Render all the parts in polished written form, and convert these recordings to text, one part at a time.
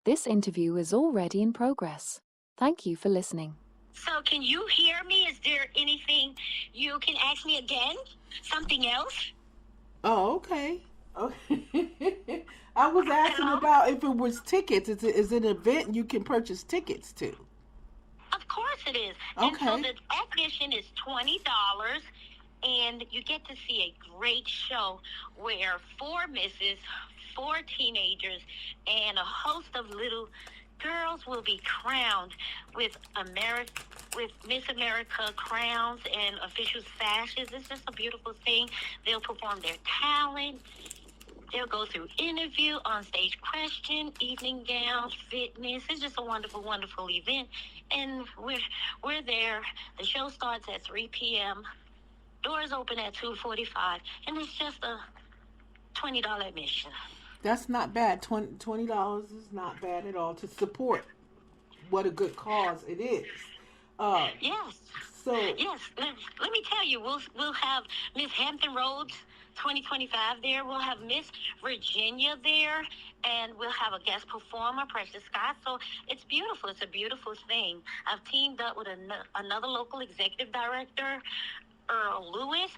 This interview is already in progress. Thank you for listening. So can you hear me? Is there anything you can ask me again? Something else? Oh, okay. Okay. I was asking Hello? about if it was tickets. Is it an event you can purchase tickets to? Of course it is. And so Okay. the admission is $20, and you get to see a great show where 4 misses, 4 teenagers, and a host of little girls will be crowned with Miss America crowns and official sashes. It's just a beautiful thing. They'll perform their talent. They'll go through interview, on-stage question, evening gowns, fitness. It's just a wonderful, wonderful event. And we're there. The show starts at 3 p.m. Doors open at 2:45, and it's just a $20 admission. That's not bad. $20 is not bad at all to support what a good cause it is. Yes. So Yes. Let me tell you, we'll have Miss Hampton Roads 2025 there. We'll have Miss Virginia there, and we'll have a guest performer, Precious Scott. So it's beautiful. It's a beautiful thing. I've teamed up with another local executive director, Earl Lewis,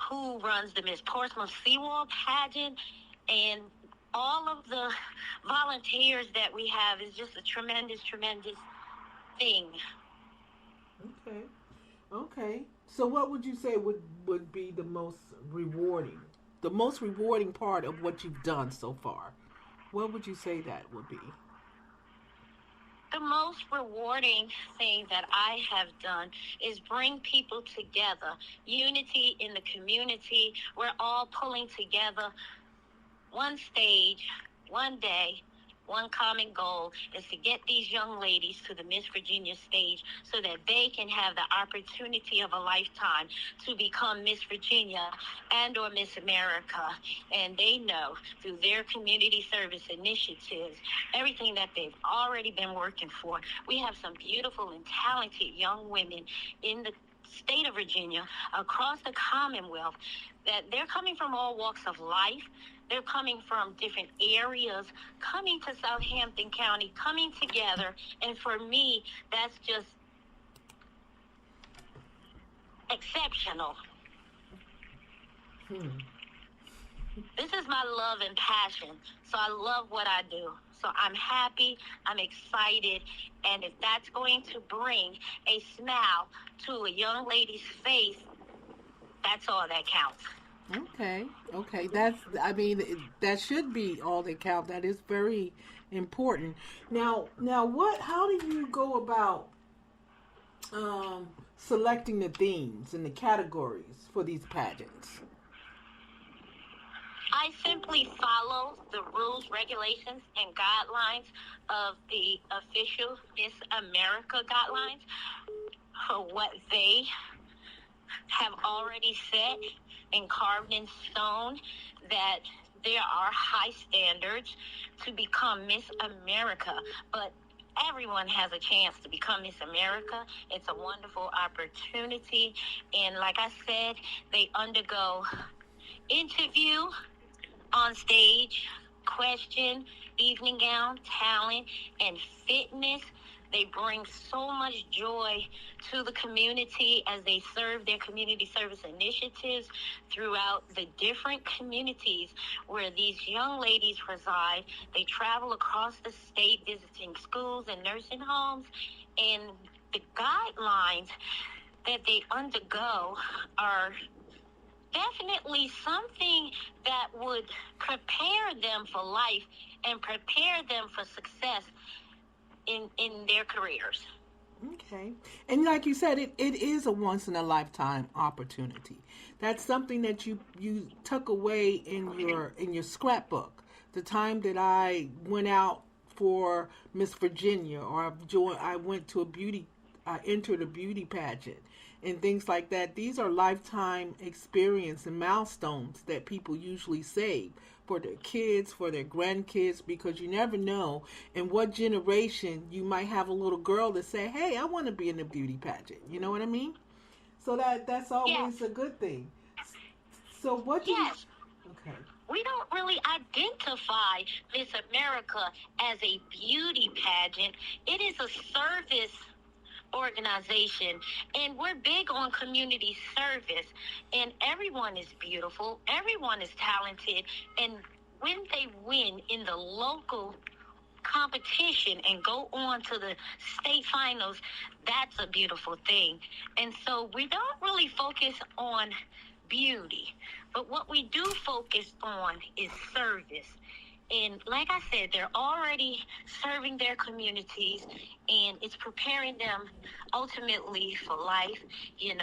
who runs the Miss Portsmouth Seawall pageant, and all of the volunteers that we have is just a tremendous, tremendous thing. okay. Okay. So what would you say would be the most rewarding? The most rewarding part of what you've done so far? What would you say that would be? The most rewarding thing that I have done is bring people together. Unity in the community. We're all pulling together. One stage, one day, one common goal is to get these young ladies to the Miss Virginia stage so that they can have the opportunity of a lifetime to become Miss Virginia and or Miss America. And they know through their community service initiatives, everything that they've already been working for. We have some beautiful and talented young women in the state of Virginia, across the Commonwealth, that they're coming from all walks of life. They're coming from different areas, coming to Southampton County, coming together. And for me, that's just exceptional. This is my love and passion. So I love what I do. So I'm happy, I'm excited, and if that's going to bring a smile to a young lady's face, that's all that counts. Okay. That should be all that count. That is very important. Now, how do you go about selecting the themes and the categories for these pageants? I simply follow the rules, regulations, and guidelines of the official Miss America guidelines for what they have already set and carved in stone, that there are high standards to become Miss America, but everyone has a chance to become Miss America. It's a wonderful opportunity, and like I said, they undergo interview, on stage, question, evening gown, talent, and fitness. They bring so much joy to the community as they serve their community service initiatives throughout the different communities where these young ladies reside. They travel across the state visiting schools and nursing homes, and the guidelines that they undergo are definitely something that would prepare them for life and prepare them for success in their careers. Okay. And like you said, it is a once in a lifetime opportunity. That's something that you tuck away in your scrapbook. The time that I went out for Miss Virginia, or I went to I entered a beauty pageant and things like that. These are lifetime experience and milestones that people usually save for their kids, for their grandkids, because you never know in what generation you might have a little girl that say, "Hey, I want to be in a beauty pageant." You know what I mean? So that's always a good thing. So what do you? Yes. Okay. we don't really identify Miss America as a beauty pageant. It is a service organization, and we're big on community service, and everyone is beautiful, everyone is talented, and when they win in the local competition and go on to the state finals, that's a beautiful thing. And so we don't really focus on beauty, but what we do focus on is service. And like I said, they're already serving their communities, and it's preparing them ultimately for life, in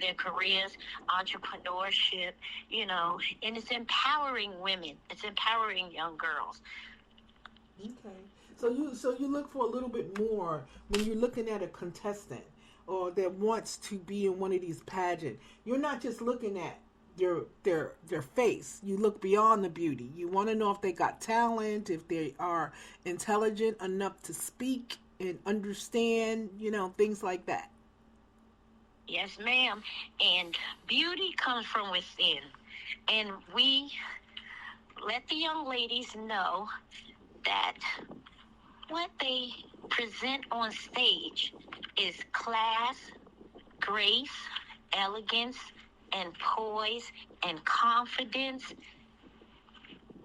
their careers, entrepreneurship, and it's empowering women. It's empowering young girls. Okay. So you look for a little bit more when you're looking at a contestant or that wants to be in one of these pageants. You're not just looking at their face. You look beyond the beauty. You want to know if they got talent, if they are intelligent enough to speak and understand, things like that. Yes, ma'am. And beauty comes from within. And we let the young ladies know that what they present on stage is class, grace, elegance, and poise and confidence.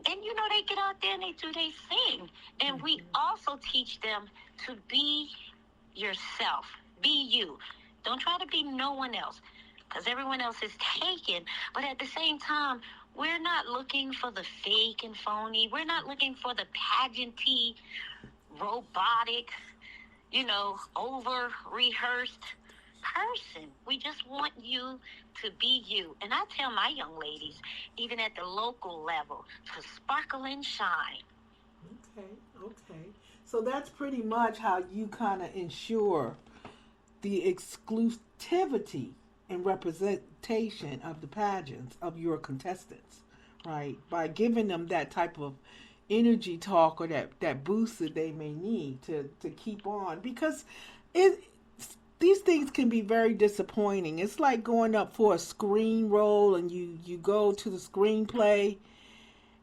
And they get out there and they do their thing. And we also teach them to be yourself. Be you. Don't try to be no one else, because everyone else is taken. But at the same time, we're not looking for the fake and phony. We're not looking for the pageanty, robotic, over-rehearsed person. We just want you to be you. And I tell my young ladies, even at the local level, to sparkle and shine. Okay. So that's pretty much how you kind of ensure the exclusivity and representation of the pageants of your contestants, right? By giving them that type of energy talk or that boost that they may need to keep on, because these things can be very disappointing. It's like going up for a screen role and you go to the screenplay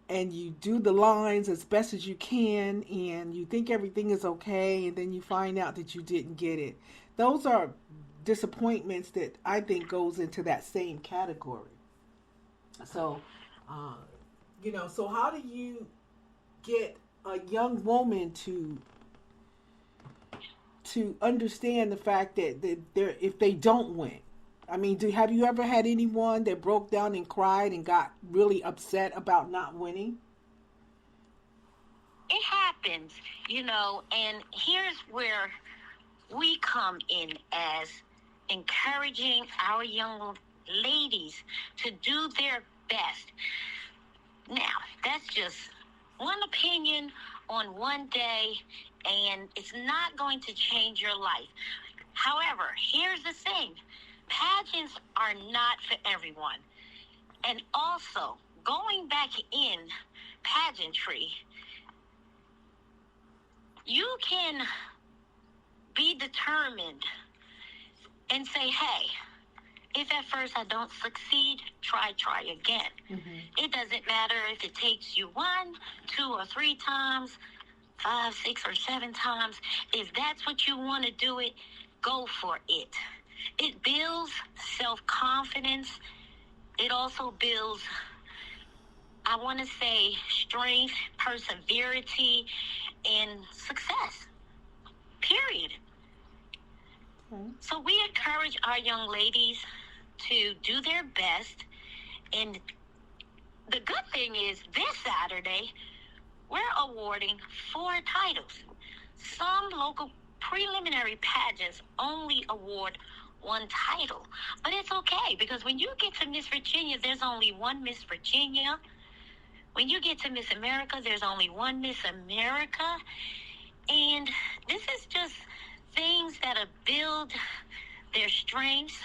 and you do the lines as best as you can and you think everything is okay, and then you find out that you didn't get it. Those are disappointments that I think goes into that same category. So, so how do you get a young woman to understand the fact that they're, if they don't win? I mean, have you ever had anyone that broke down and cried and got really upset about not winning? It happens, and here's where we come in as encouraging our young ladies to do their best. Now, that's just one opinion on one day, and it's not going to change your life. However, here's the thing. Pageants are not for everyone. And also, going back in pageantry, you can be determined and say, hey, if at first I don't succeed, try again. Mm-hmm. It doesn't matter if it takes you 1, 2, or 3 times, 5, 6, or 7 times. If that's what you want to do it, go for it. It builds self-confidence. It also builds, I want to say, strength, perseverance, and success. Period. Okay. So we encourage our young ladies to do their best. And the good thing is, this Saturday, we're awarding 4 titles. Some local preliminary pageants only award 1 title. But it's okay, because when you get to Miss Virginia, there's only 1 Miss Virginia. When you get to Miss America, there's only 1 Miss America. And this is just things that build their strengths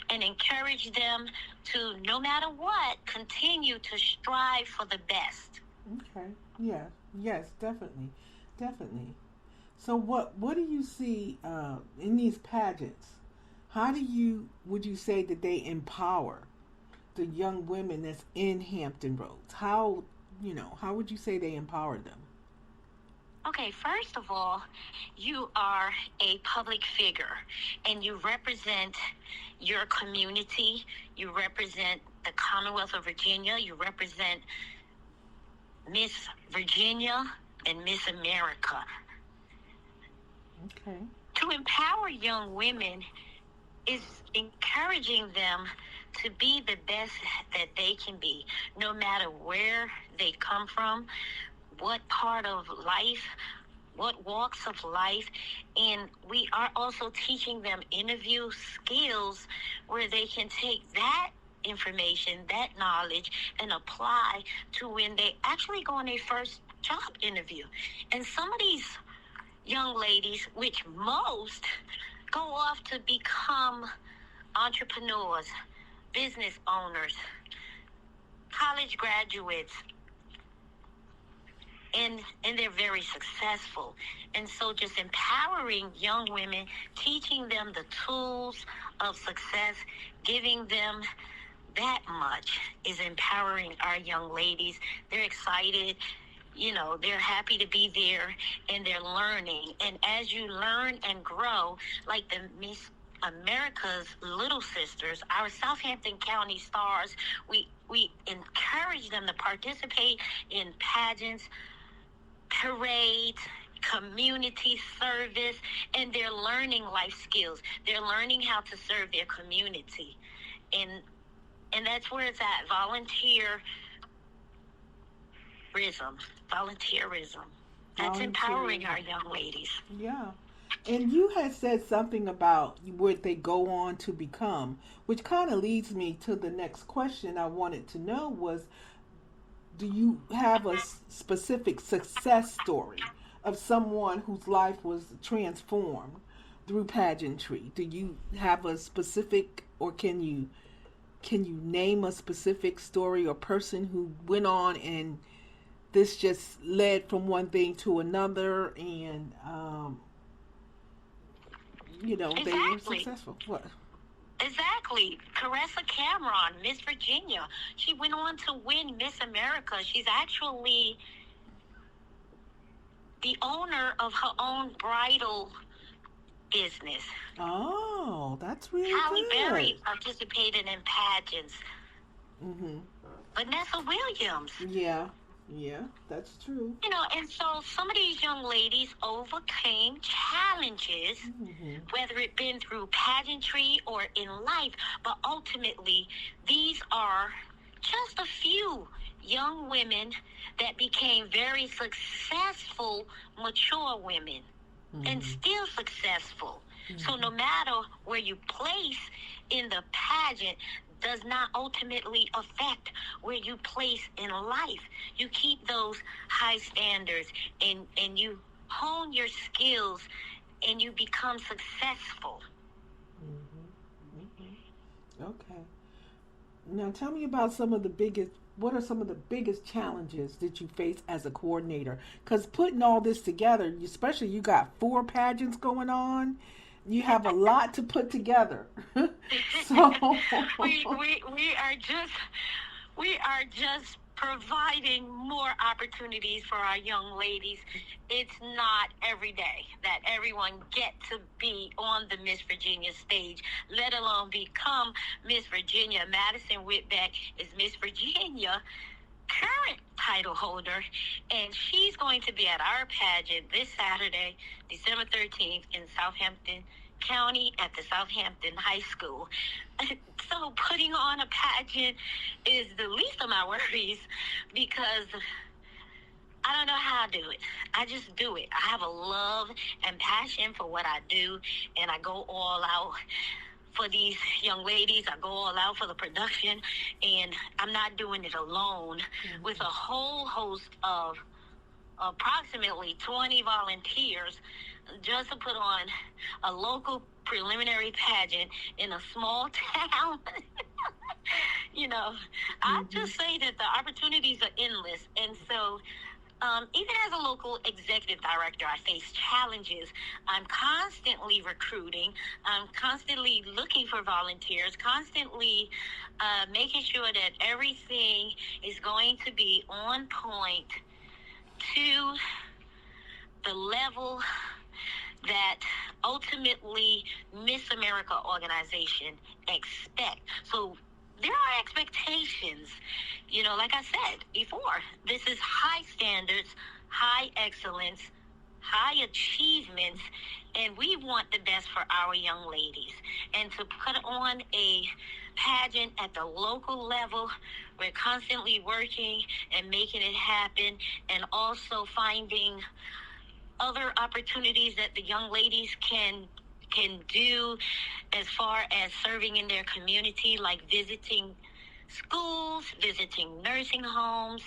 and encourage them to, no matter what, continue to strive for the best. Okay. Yeah. Yes, definitely. So what do you see in these pageants? How would you say that they empower the young women that's in Hampton Roads? How, how would you say they empower them? Okay, first of all, you are a public figure and you represent your community. You represent the Commonwealth of Virginia. You represent Miss Virginia and Miss America. Okay. To empower young women is encouraging them to be the best that they can be, no matter where they come from, what part of life, what walks of life. And we are also teaching them interview skills where they can take that information, that knowledge, and apply to when they actually go on their first job interview. And some of these young ladies, which most go off to become entrepreneurs, business owners, college graduates, and they're very successful. And so just empowering young women, teaching them the tools of success, giving them that much is empowering our young ladies. They're excited. They're happy to be there, and they're learning. And as you learn and grow, like the Miss America's Little Sisters, our Southampton County stars, we encourage them to participate in pageants, parades, community service, and they're learning life skills. They're learning how to serve their community. And that's where it's at, volunteerism. That's empowering our young ladies. Yeah. And you had said something about what they go on to become, which kind of leads me to the next question I wanted to know was, do you have a specific success story of someone whose life was transformed through pageantry? Do you have a specific, or can you name a specific story or person who went on and this just led from one thing to another, and Exactly. they were successful? What? Exactly. Caressa Cameron, Miss Virginia. She went on to win Miss America. She's actually the owner of her own bridal business. Oh, that's really Halle good. Berry participated in pageants. Mm-hmm. Vanessa Williams. Yeah, that's true. And so some of these young ladies overcame challenges, whether it been through pageantry or in life, but ultimately these are just a few young women that became very successful, mature women, and still successful. So no matter where you place in the pageant does not ultimately affect where you place in life. You keep those high standards and you hone your skills and you become successful. Okay. Now tell me about what are some of the biggest challenges that you face as a coordinator? Because putting all this together, especially you got 4 pageants going on, you have a lot to put together. So we are just providing more opportunities for our young ladies. It's not every day that everyone get to be on the Miss Virginia stage, let alone become Miss Virginia. Madison Whitbeck is Miss Virginia current title holder, and she's going to be at our pageant this Saturday, December 13th in Southampton County at the Southampton High School. So putting on a pageant is the least of my worries because I don't know how to do it. I just do it. I have a love and passion for what I do, and I go all out for these young ladies. I go all out for the production, and I'm not doing it alone with a whole host of approximately 20 volunteers just to put on a local preliminary pageant in a small town. I just say that the opportunities are endless, and so even as a local executive director, I face challenges. I'm constantly recruiting. I'm constantly looking for volunteers, constantly making sure that everything is going to be on point to the level that ultimately Miss America organization expect. So there are expectations, like I said before, this is high standards, high excellence, high achievements, and we want the best for our young ladies. And to put on a pageant at the local level, we're constantly working and making it happen, and also finding other opportunities that the young ladies can do as far as serving in their community, like visiting schools, visiting nursing homes,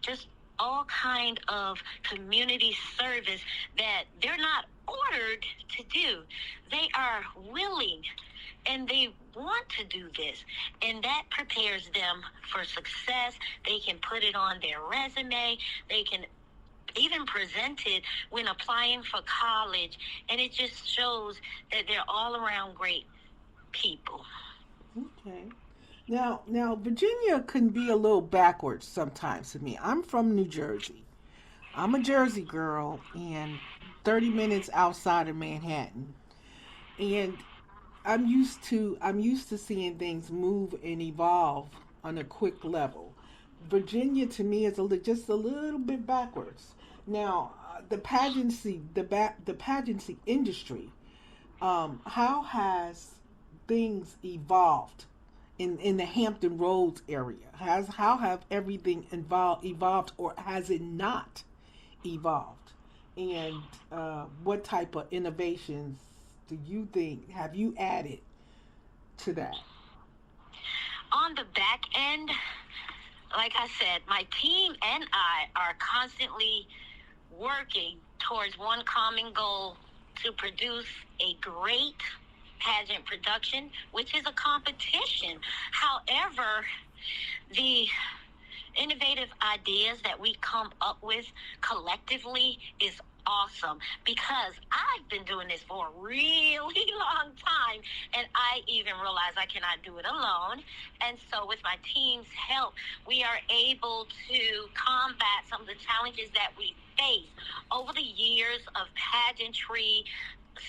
just all kind of community service that they're not ordered to do. They are willing and they want to do this, and that prepares them for success. They can put it on their resume. They can even present it when applying for college, and it just shows that they're all around great people. Okay. Now, Virginia can be a little backwards sometimes to me. I'm from New Jersey. I'm a Jersey girl and 30 minutes outside of Manhattan. And I'm used to seeing things move and evolve on a quick level. Virginia to me is just a little bit backwards. Now, the pageancy industry, how has things evolved in the Hampton Roads area? How have everything evolved, or has it not evolved? And what type of innovations do you think have you added to that? On the back end, like I said, my team and I are constantly working towards one common goal: to produce a great pageant production, which is a competition. However, the innovative ideas that we come up with collectively is awesome, because I've been doing this for a really long time, and I even realize I cannot do it alone. And so with my team's help, we are able to combat some of the challenges that we face over the years of pageantry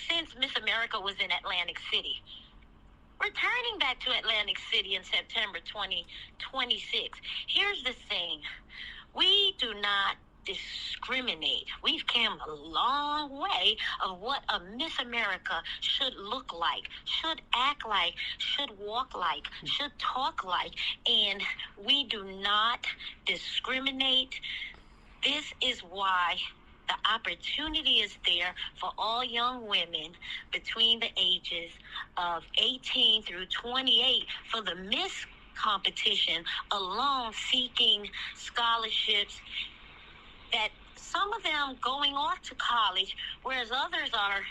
since Miss America was in Atlantic City. Returning back to Atlantic City in September 2026, here's the thing: we do not discriminate. We've come a long way of what a Miss America should look like, should act like, should walk like, should talk like, and we do not discriminate. This is why the opportunity is there for all young women between the ages of 18 through 28 for the Miss competition alone, seeking scholarships, that some of them going off to college, whereas others are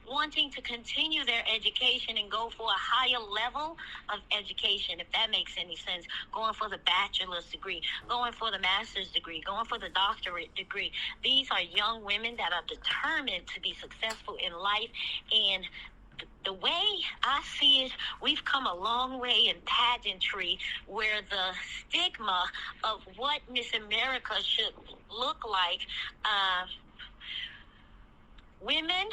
wanting to continue their education and go for a higher level of education, if that makes any sense, going for the bachelor's degree, going for the master's degree, going for the doctorate degree. These are young women that are determined to be successful in life, and the way I see it, we've come a long way in pageantry, where the stigma of what Miss America should look like, women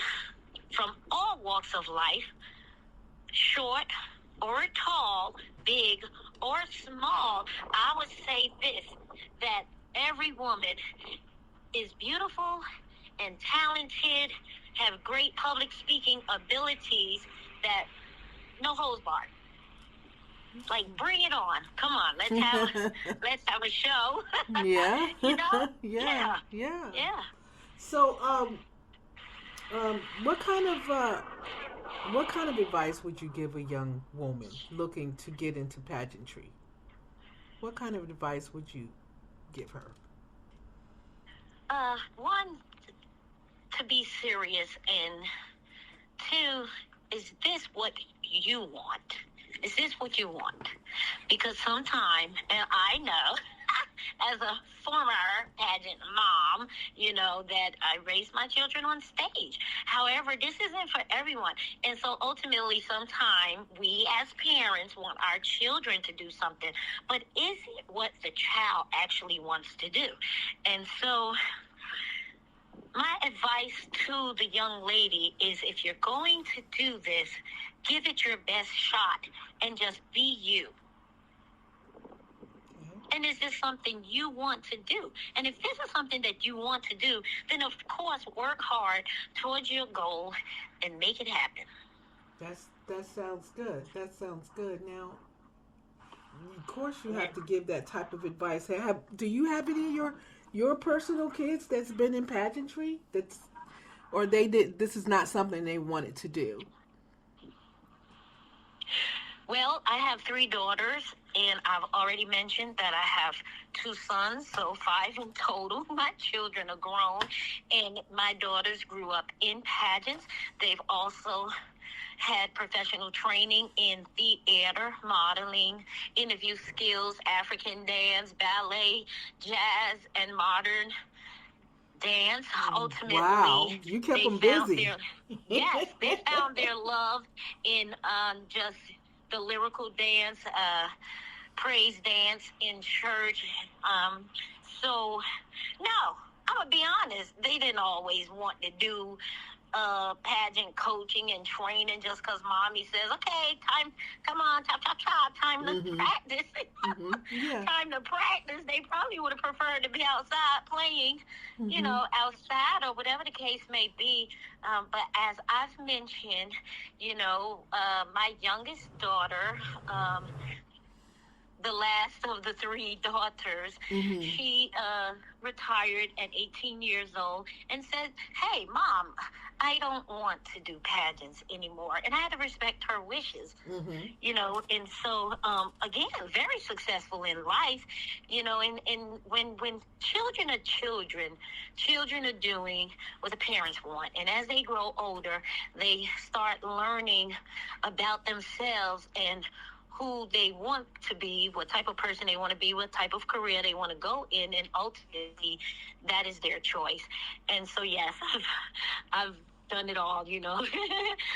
from all walks of life, short or tall, big or small, I would say this, that every woman is beautiful and talented, have great public speaking abilities, that no holds barred. Like, bring it on. Come on, let's have a show. Yeah. Yeah. Yeah. So, what kind of advice would you give a young woman looking to get into pageantry? What kind of advice would you give her? One, to be serious, and two, is this what you want? Is this what you want? Because sometimes, and I know, as a former pageant mom, that I raised my children on stage. However, this isn't for everyone. And so ultimately, sometimes we as parents want our children to do something, but is it what the child actually wants to do? And so my advice to the young lady is, if you're going to do this, give it your best shot and just be you. And is this something you want to do? And if this is something that you want to do, then of course work hard towards your goal and make it happen. That sounds good. That sounds good. Now, of course, you have to give that type of advice. Do you have any of your personal kids that's been in pageantry? Or they did? This is not something they wanted to do. Well, I have 3 daughters, and I've already mentioned that I have 2 sons, so 5 in total. My children are grown, and my daughters grew up in pageants. They've also had professional training in theater, modeling, interview skills, African dance, ballet, jazz, and modern dance. Ultimately, wow, you kept them busy. Yes, they found their love in just the lyrical dance, praise dance in church. So, no, I'm going to be honest, they didn't always want to do pageant coaching and training just because mommy says, okay, time to practice. Yeah. Time to practice. They probably would have preferred to be outside playing, outside or whatever the case may be. But as I've mentioned, my youngest daughter, the last of the 3 daughters, she retired at 18 years old and said, hey, Mom, I don't want to do pageants anymore. And I had to respect her wishes, and so, again, very successful in life, and when children are doing what the parents want. And as they grow older, they start learning about themselves and who they want to be, what type of person they want to be, what type of career they want to go in, and ultimately that is their choice. And so, yes, I've done it all,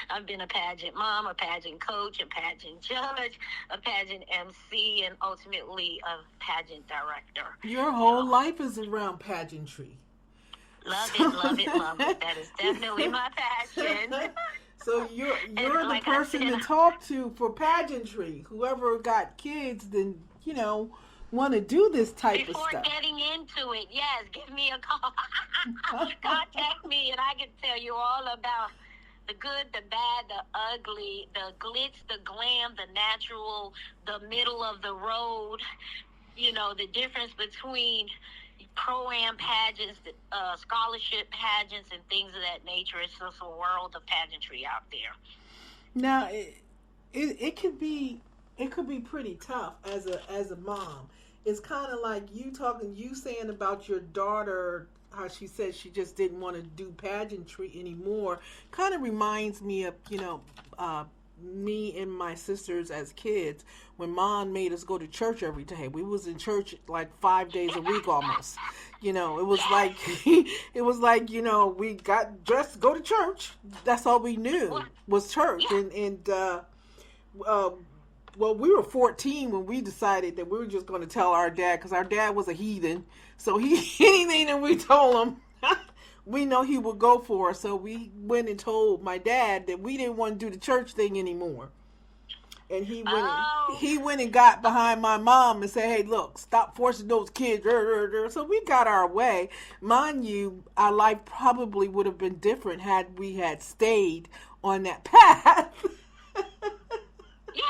I've been a pageant mom, a pageant coach, a pageant judge, a pageant MC, and ultimately a pageant director. Your whole life is around pageantry. Love it. That is definitely my passion. So you're the person to talk to for pageantry. Whoever got kids, then, want to do this type of stuff. Before getting into it, yes, give me a call. Contact me, and I can tell you all about the good, the bad, the ugly, the glitz, the glam, the natural, the middle of the road, the difference between pro-am pageants, scholarship pageants, and things of that nature. It's just a world of pageantry out there. Now, it could be pretty tough as a mom. It's kind of like you saying about your daughter, how she said she just didn't want to do pageantry anymore. Kind of reminds me of me and my sisters as kids when Mom made us go to church every day. We was in church like 5 days a week almost. It was like we got dressed, go to church. That's all we knew was church. Well, we were 14 when we decided that we were just going to tell our dad, because our dad was a heathen. So anything that we told him, we know he would go for. So we went and told my dad that we didn't want to do the church thing anymore. And he went and got behind my mom and said, hey, look, stop forcing those kids. So we got our way. Mind you, our life probably would have been different had we had stayed on that path. Yeah.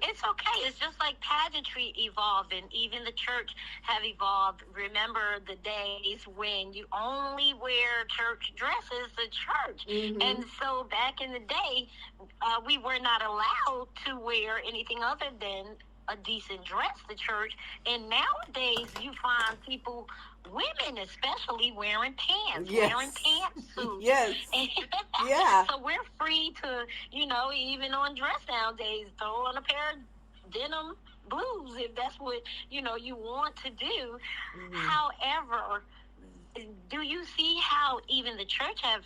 It's okay. It's just like pageantry evolved, and even the church have evolved. Remember the days when you only wear church dresses to church. And so back in the day, we were not allowed to wear anything other than a decent dress to church. And nowadays you find people, women especially, wearing pants, wearing pantsuits. Yes. So we're free to, even on dress nowadays, throw on a pair of denim blues if that's what, you want to do. Mm-hmm. However, do you see how even the church have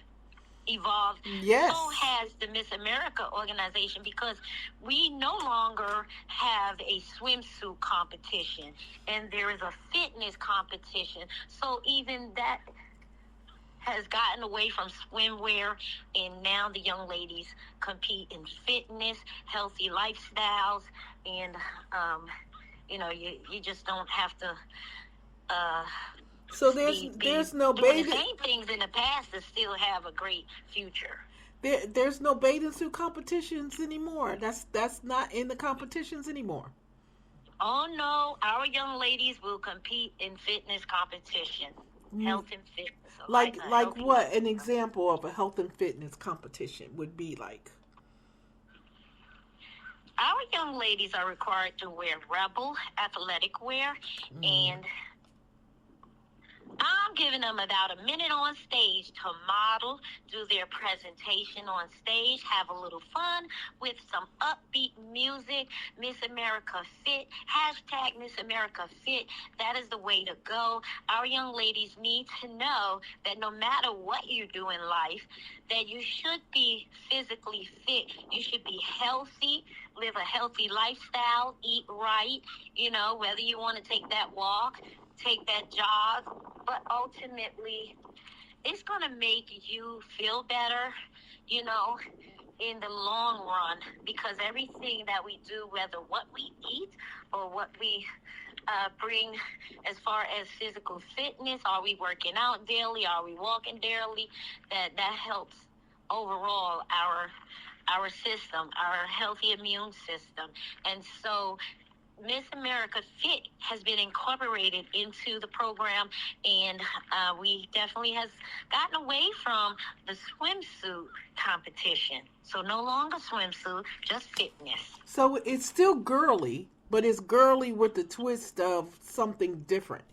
evolved? Yes. So has the Miss America organization, because we no longer have a swimsuit competition, and there is a fitness competition. So even that has gotten away from swimwear, and now the young ladies compete in fitness, healthy lifestyles, and you just don't have to So there's no doing the bathing. same things in the past to still have a great future. There's no bathing suit competitions anymore. That's not in the competitions anymore. Oh no, our young ladies will compete in fitness competition, health and fitness. Like what? An example of a health and fitness competition would be like. Our young ladies are required to wear Rebel athletic wear, and I'm giving them about a minute on stage to model, do their presentation on stage, have a little fun with some upbeat music. Miss America Fit, hashtag Miss America Fit. That is the way to go. Our young ladies need to know that no matter what you do in life, that you should be physically fit. You should be healthy, live a healthy lifestyle, eat right, whether you want to take that walk, take that jog, but ultimately it's going to make you feel better, in the long run, because everything that we do, whether what we eat or what we bring as far as physical fitness, are we working out daily, are we walking daily, that helps overall our system, our healthy immune system. And so Miss America Fit has been incorporated into the program, and we definitely has gotten away from the swimsuit competition. So no longer swimsuit, just fitness. So it's still girly, but it's girly with the twist of something different.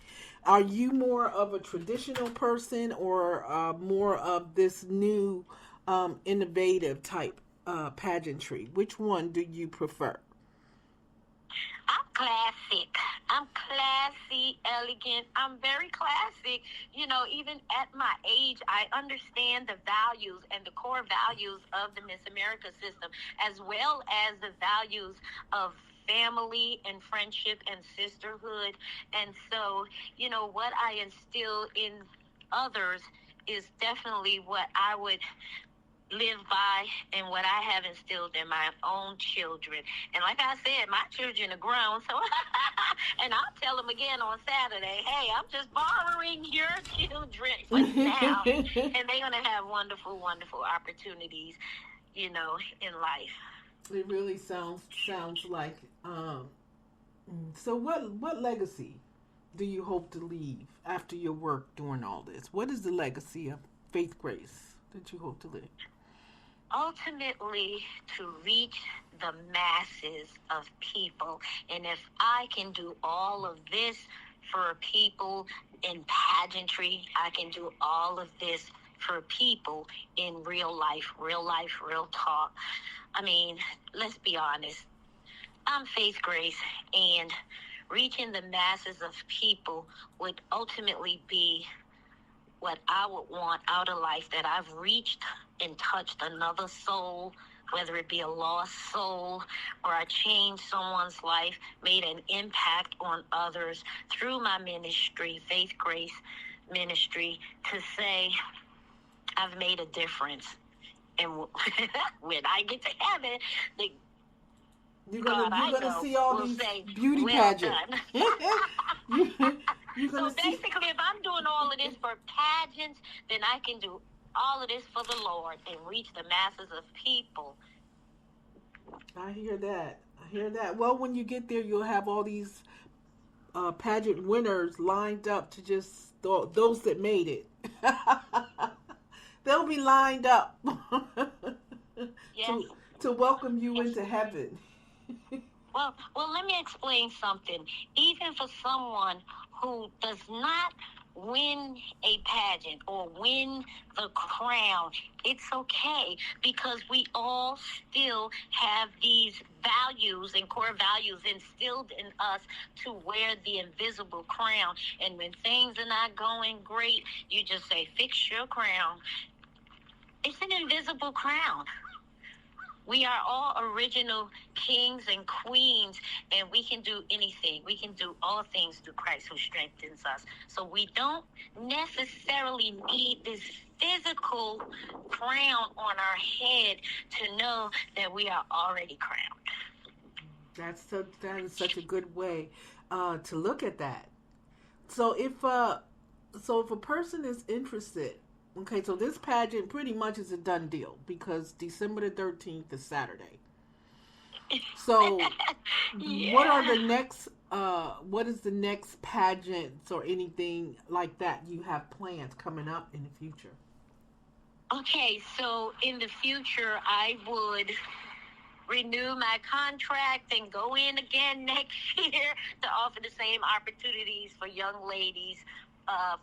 Are you more of a traditional person or more of this new innovative type pageantry? Which one do you prefer? I'm classic. I'm classy, elegant. I'm very classic. Even at my age, I understand the values and the core values of the Miss America system, as well as the values of family and friendship and sisterhood. And so, what I instill in others is definitely what I would live by and what I have instilled in my own children. And like I said, my children are grown, so and I'll tell them again on Saturday, hey, I'm just borrowing your children for now. And they're going to have wonderful, wonderful opportunities, in life. It really sounds like so what legacy do you hope to leave after your work doing all this? What is the legacy of Faith Grace that you hope to leave? Ultimately, to reach the masses of people. And if I can do all of this for people in pageantry, I can do all of this for people in real life, real talk. I mean, let's be honest. I'm Faith Grace, and reaching the masses of people would ultimately be what I would want out of life, that I've reached and touched another soul, whether it be a lost soul or I changed someone's life, made an impact on others through my ministry, Faith Grace Ministry, to say I've made a difference. And when I get to heaven, you're gonna see all these beauty pageants. So basically, if I'm doing all of this for pageants, then I can do all of this for the Lord and reach the masses of people. I hear that. Well, when you get there, you'll have all these pageant winners lined up to just those that made it. They'll be lined up Yes. to welcome you into heaven. Well, let me explain something. Even for someone who does not win a pageant or win the crown, it's okay, because we all still have these values and core values instilled in us to wear the invisible crown. And when things are not going great, you just say, fix your crown. It's an invisible crown. We are all original kings and queens, and we can do anything. We can do all things through Christ who strengthens us. So we don't necessarily need this physical crown on our head to know that we are already crowned. That is such a good way to look at that. So if a person is interested, okay, so this pageant pretty much is a done deal because December the 13th is Saturday. So Yeah. what is the next pageants or anything like that you have plans coming up in the future? Okay, so in the future, I would renew my contract and go in again next year to offer the same opportunities for young ladies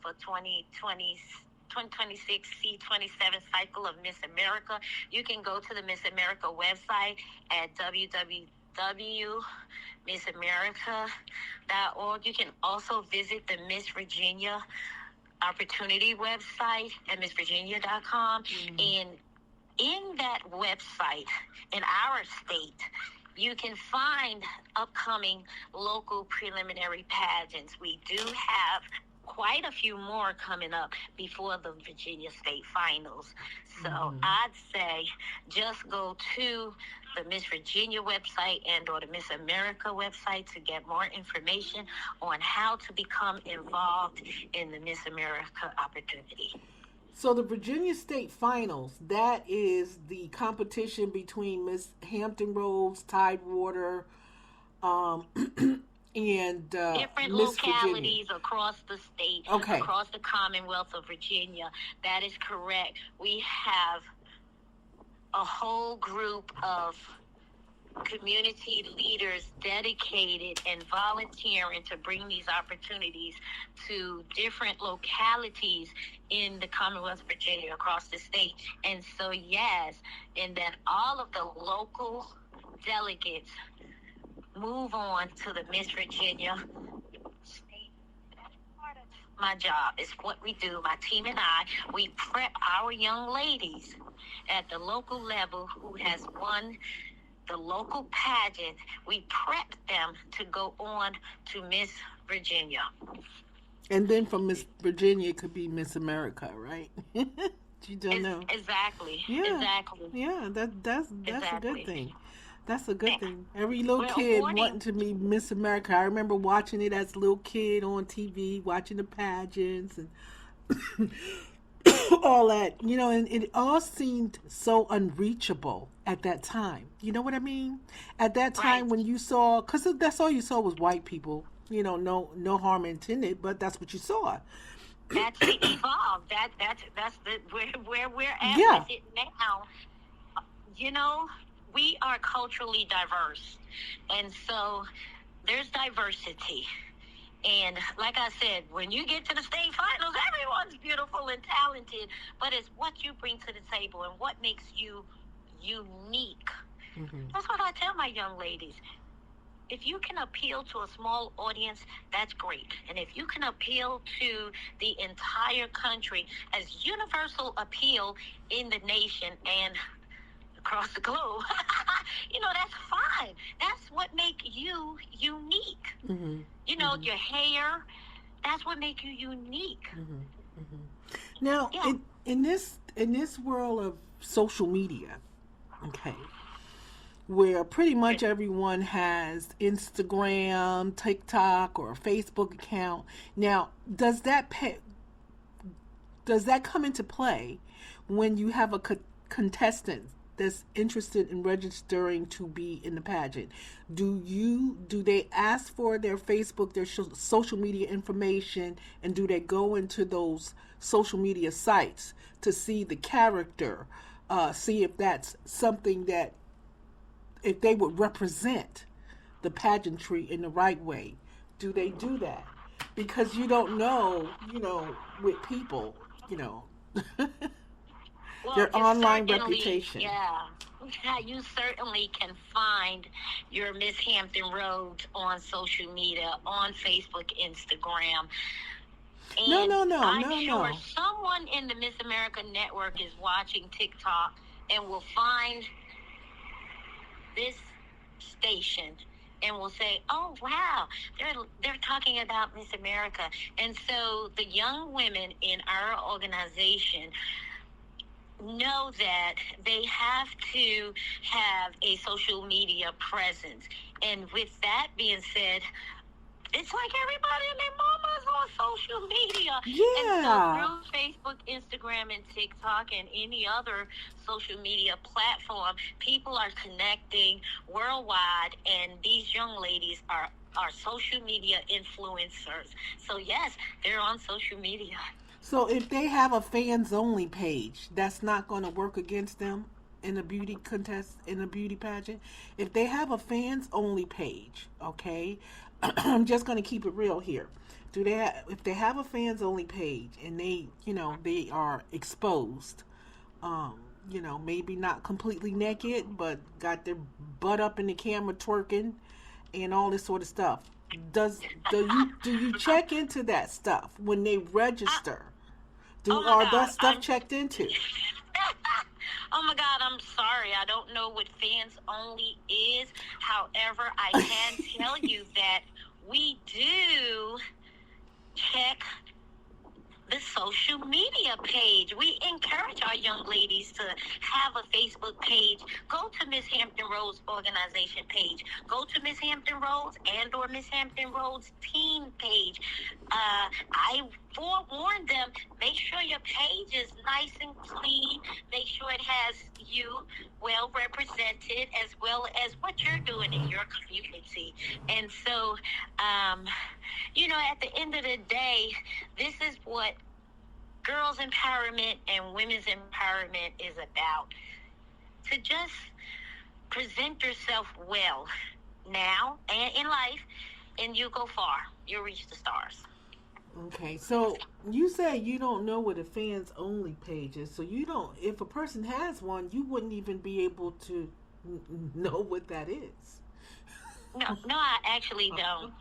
for 2026 C27 cycle of Miss America. You can go to the Miss America website at www.missamerica.org. You can also visit the Miss Virginia opportunity website at missvirginia.com. And in that website, in our state, you can find upcoming local preliminary pageants. We do have quite a few more coming up before the Virginia State Finals. So I'd say just go to the Miss Virginia website and or the Miss America website to get more information on how to become involved in the Miss America opportunity. So the Virginia State Finals, that is the competition between Miss Hampton Roads, Tidewater, and different Miss localities Virginia. Across the state, Okay. Across the Commonwealth of Virginia. That is correct. We have a whole group of community leaders dedicated and volunteering to bring these opportunities to different localities in the Commonwealth of Virginia across the state. And so, yes, and then all of the local delegates move on to the Miss Virginia state. That's part of my job. It's what we do. My team and I, we prep our young ladies at the local level who has won the local pageant. We prep them to go on to Miss Virginia. And then from Miss Virginia, it could be Miss America, right? You don't know. Exactly. Yeah. Exactly. Yeah, that's a good thing. That's a good thing. Every little We're kid awarding- wanting to be Miss America. I remember watching it as a little kid on TV, watching the pageants and all that, you know, and it all seemed so unreachable at that time. You know what I mean? At that time Right. when you saw, because that's all you saw was white people. You know, no harm intended, but that's what you saw. That's evolved. That's where we're at Yeah. with it now. You know, we are culturally diverse, and so there's diversity. And like I said, when you get to the state finals, everyone's beautiful and talented, but it's what you bring to the table and what makes you unique. Mm-hmm. That's what I tell my young ladies. If you can appeal to a small audience, that's great. And if you can appeal to the entire country as universal appeal in the nation and across the globe, you know, that's fine. That's what makes you unique. Mm-hmm. You know, your hair, that's what makes you unique. Mm-hmm. Mm-hmm. Now, Yeah. in this world of social media, okay, where pretty much everyone has Instagram, TikTok, or a Facebook account. Now, does that come into play when you have a contestant that's interested in registering to be in the pageant? Do they ask for their Facebook, their social media information, and do they go into those social media sites to see the character, see if that's something that, if they would represent the pageantry in the right way? Do they do that? because you don't know, with people, Well, their you online certainly, reputation. yeah. Yeah, you certainly can find your Miss Hampton Roads on social media, on Facebook, Instagram. No, And no, no, I'm no, sure no. someone in the Miss America network is watching TikTok and will find this station and will say, "Oh wow, they're talking about Miss America." And so the young women in our organization know that they have to have a social media presence. And with that being said, it's like everybody and their mama's on social media. And so Yeah. through Facebook, Instagram, and TikTok, and any other social media platform, people are connecting worldwide, and these young ladies are social media influencers. So yes, they're on social media. So if they have a fans only page, that's not going to work against them in a beauty contest, in a beauty pageant. If they have a fans only page, okay, I'm just going to keep it real here. If they have a fans only page and they are exposed, um, maybe not completely naked, but got their butt up in the camera twerking and all this sort of stuff. Do you check into that stuff when they register? Oh my Are that God, stuff checked into? oh my God, I'm sorry. I don't know what fans only is. However, I can tell you that we do check the social media page. We encourage our young ladies to have a Facebook page. Go to Miss Hampton Roads organization page. Go to Miss Hampton Roads and or Miss Hampton Roads team page. I forewarn them, make sure your page is nice and clean. Make sure it has you well represented, as well as what you're doing in your community. And so, at the end of the day, this is what girls empowerment and women's empowerment is about. To just present yourself well now and in life, and you go far. You'll reach the stars. Okay, so you say you don't know what a fans only page is, so you don't. If a person has one, you wouldn't even be able to know what that is. No, I actually don't.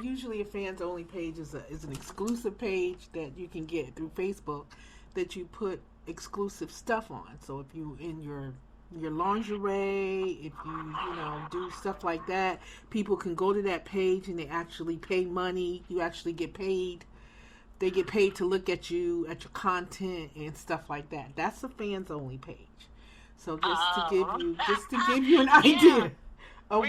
Usually a fans only page is an exclusive page that you can get through Facebook that you put exclusive stuff on. So if you in your lingerie, if you do stuff like that, people can go to that page and they actually pay money. You actually get paid. They get paid to look at you, at your content and stuff like that. That's a fans only page. So just to give you an idea of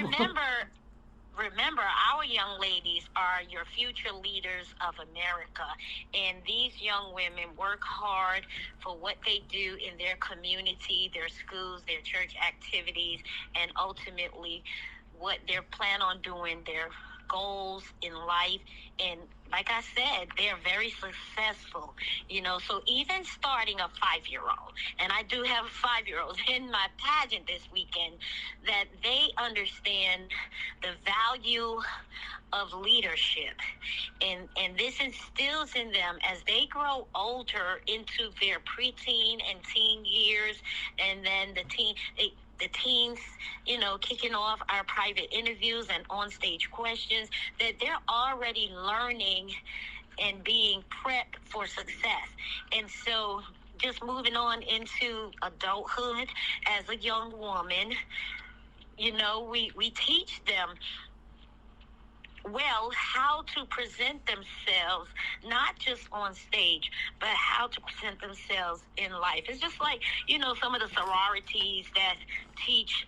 Remember, our young ladies are your future leaders of America, and these young women work hard for what they do in their community, their schools, their church activities, and ultimately what they're plan on doing, their goals in life. And like I said, they're very successful, so even starting a 5-year-old, and I do have 5-year-olds in my pageant this weekend, that they understand the value of leadership, and this instills in them as they grow older into their preteen and teen years, and then the teens, kicking off our private interviews and on-stage questions, that they're already learning and being prepped for success. And so just moving on into adulthood as a young woman, we teach them how to present themselves, not just on stage, but how to present themselves in life. It's just like, some of the sororities that teach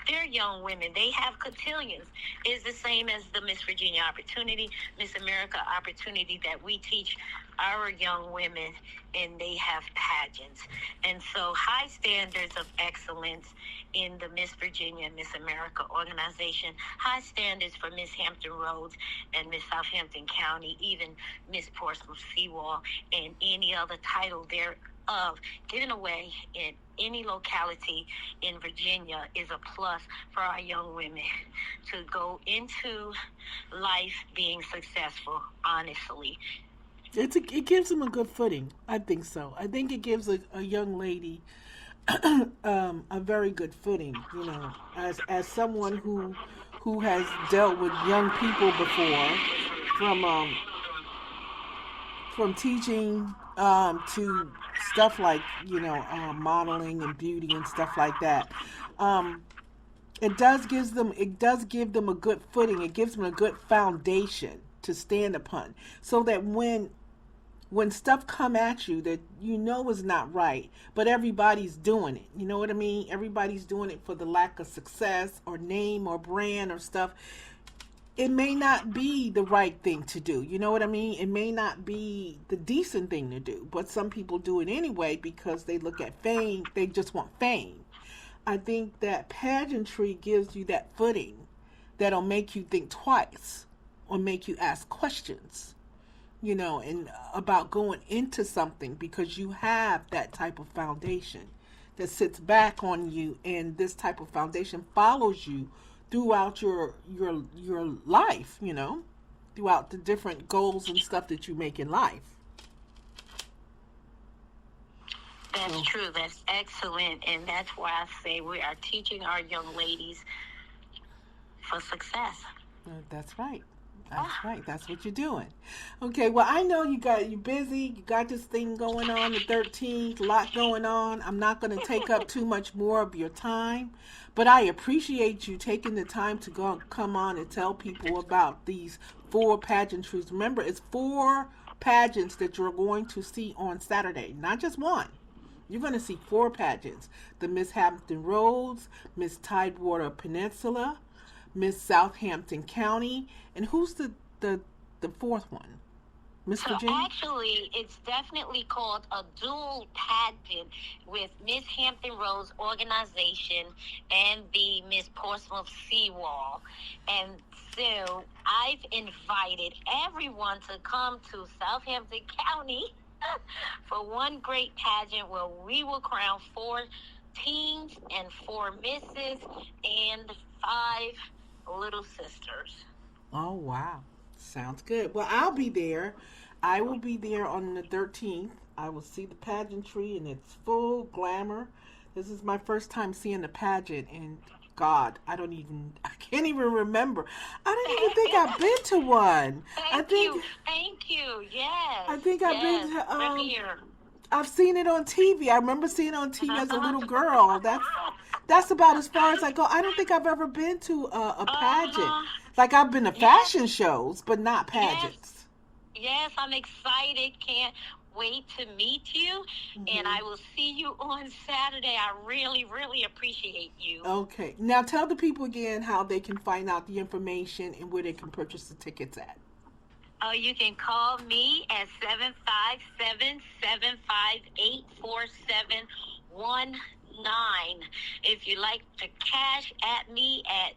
their young women. They have cotillions. It's the same as the Miss Virginia opportunity, Miss America opportunity that we teach our young women, and they have pageants. And so high standards of excellence in the Miss Virginia and Miss America organization, high standards for Miss Hampton Roads and Miss Southampton County, even Miss Portsmouth Seawall, and any other title they're of getting away in any locality in Virginia is a plus for our young women to go into life being successful, honestly. It gives them a good footing. I think so. I think it gives a young lady a very good footing. You know, as someone who has dealt with young people before, from teaching to stuff like modeling and beauty and stuff like that. Um, it does give them a good footing. It gives them a good foundation to stand upon, so that when stuff come at you that you know is not right, but everybody's doing it. You know what I mean? Everybody's doing it for the lack of success or name or brand or stuff. It may not be the right thing to do. You know what I mean? It may not be the decent thing to do, but some people do it anyway because they look at fame. They just want fame. I think that pageantry gives you that footing that'll make you think twice or make you ask questions, and about going into something, because you have that type of foundation that sits back on you, and this type of foundation follows you throughout your life, throughout the different goals and stuff that you make in life. That's true. That's excellent. And that's why I say we are teaching our young ladies for success. That's right. That's right. That's what you're doing. Okay, well, I know you're busy. You got this thing going on the 13th, a lot going on. I'm not going to take up too much more of your time, but I appreciate you taking the time to come on and tell people about these 4 pageantries. Remember, it's 4 pageants that you're going to see on Saturday, not just one. You're going to see 4 pageants. The Miss Hampton Roads, Miss Tidewater Peninsula, Miss Southampton County, and who's the 4th one? Miss Virginia? Actually, it's definitely called a dual pageant with Miss Hampton Roads organization and the Miss Portsmouth Seawall. And so I've invited everyone to come to Southampton County for one great pageant where we will crown 4 teens and 4 misses and 5 little sisters. Oh, wow. Sounds good. Well, I'll be there. I will be there on the 13th. I will see the pageantry in its full glamour. This is my first time seeing the pageant, and God, I can't even remember. I don't even think I've been to one. Thank you. Yes. I think I've been to, I've seen it on TV. I remember seeing it on TV as a little girl. That's about as far as I go. I don't think I've ever been to a pageant. Like, I've been to fashion shows, but not pageants. Yes, I'm excited. Can't wait to meet you. And I will see you on Saturday. I really, really appreciate you. Okay. Now tell the people again how they can find out the information and where they can purchase the tickets at. Oh, you can call me at 757-758-4719. If you like to cash at me at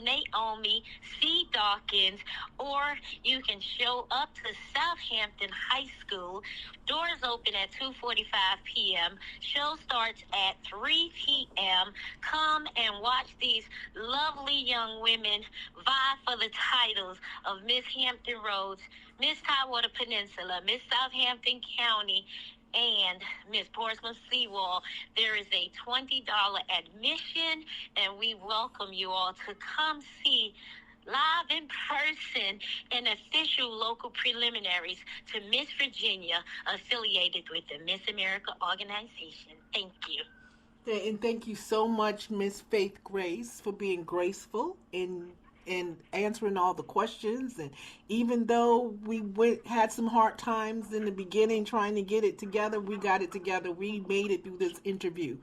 $Naomi C. Dawkins, or you can show up to Southampton High School. Doors open at 2:45 p.m. Show starts at 3 p.m. Come and watch these lovely young women vie for the titles of Miss Hampton Roads, Miss Tidewater Peninsula, Miss Southampton County, and Miss Portsmouth Seawall. There is a $20 admission, and we welcome you all to come see live in person and official local preliminaries to Miss Virginia, affiliated with the Miss America organization. Thank you. And thank you so much, Miss Faith Grace, for being graceful and answering all the questions. And even though we had some hard times in the beginning trying to get it together, we got it together. We made it through this interview.